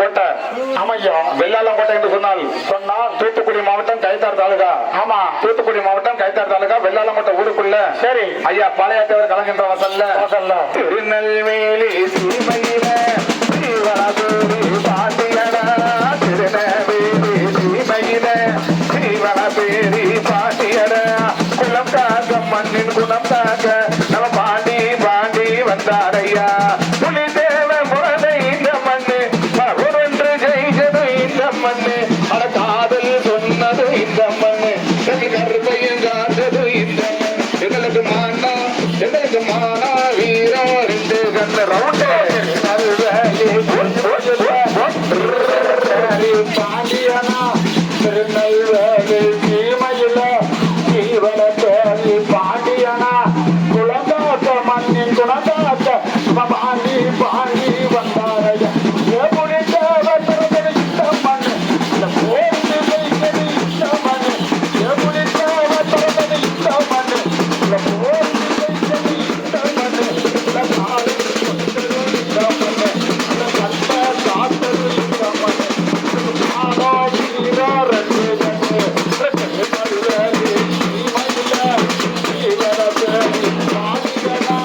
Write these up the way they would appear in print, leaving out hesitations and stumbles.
கோட்டை. ஆமையா. வெள்ளாளம் கோட்டை என்று சொன்னால் தூத்துக்குடி மாவட்டம் கைத்தார் தாலுகா. ஆமா, தூத்துக்குடி மாவட்டம் கைத்தார் தாலுகா வெள்ளாளம் கோட்டை ஊருக்குள்ள. சரி ஐயா பாளையத்தேவர் கலங்கின்ற வசல்ல திருநெல்வேலி சீமையில ஸ்ரீவனபேரி பாண்டியன. திருநெல்வேலி சீமையில ஸ்ரீவனபேரி பாண்டியன. குலம் காக்க மண்ணின் குணம் காக்க நம்ம பாண்டி பாண்டி வந்தாரையா. புலிதேவ முரதை இந்த மண்ணு ஒன்று ஜெயிச்சது இந்த மண்ணு. அட காதல் சொன்னது இந்த மண்ணு. கருப்பையும் காத்தது இந்த மண்ணு. எங்களுக்கு மானா வீரம் ரெண்டு கண்ணு ரவுண்டு பாண்டியனா. திருநெல்வேலி சீமையில ஜீவனபேரி பாண்டியனா. குலங்காத்த மண்ணின் குணங்காத்த பாண்டி பாண்டி வந்தாரையா. எப்படி தேவத்தரது இந்த மண்ணு இந்த போர்ந்து வைத்தது இந்த மண்ணு. எப்படி தேவத்தரது இந்த மண்ணு இந்த போர்ந்து வைத்தது இந்த மண்ணு. இந்த காடு கொடுத்தது இந்த மண்ணு. இந்த கட்ட காத்தது இந்த மண்ணு. மானோ வீரோ ரெண்டு கண்ணு. திருநெல்வேலி சீமையில ஜீவனபேரி பாண்டியனா.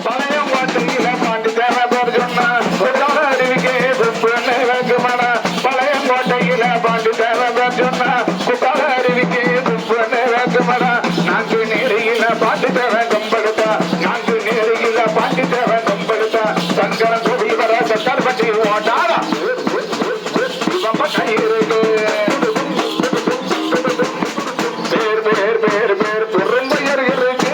பழையங்கோட்டையில பாண்டி தேவர் சொன்ன குட்டாலருவிக்கே சுப்புன்னு வெகுமன. பழையங்கோட்டையில பாண்டி தேவர் சொன்ன குட்டாலருவிக்கே சுப்புன்னு வெகுமன. நான்கு நேரியில பாண்டி தேவன் கும்படுத்தா. நான்கு நேரியில பாண்டி தேவன் கும்படுத்தா. சங்கரன் கோவில் வர சத்தார் பட்டி ஓட்டாரா இருக்கு. பேர் பேர் பேர் பேர் பெரும்பெயர் இருக்கு.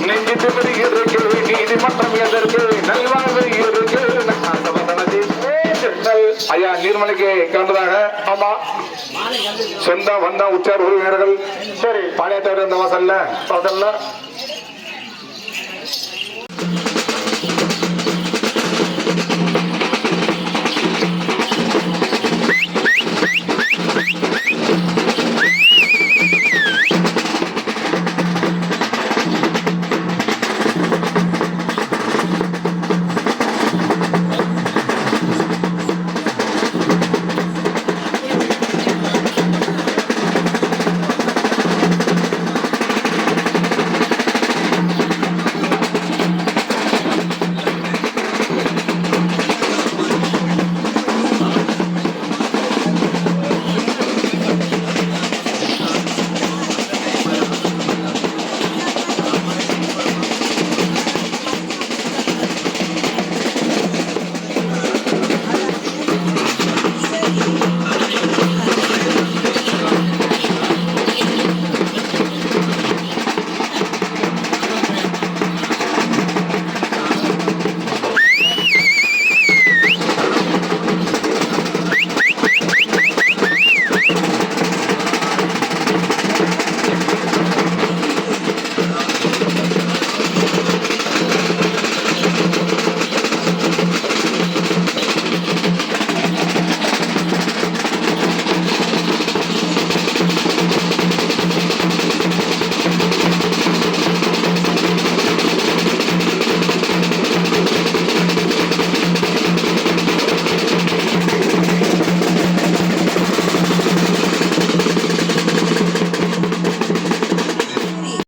நெஞ்சு திமிரி இருக்கு. நீதிமன்றம் எதற்கு நல்வாழ்வு இருக்கு. ஐயா நீர்மலைக்கு கிளம்புறாங்க. ஆமா, சொந்த வந்த உச்சார் உறவினர்கள். சரி பாளையத்தேவர் இந்த வாசல்ல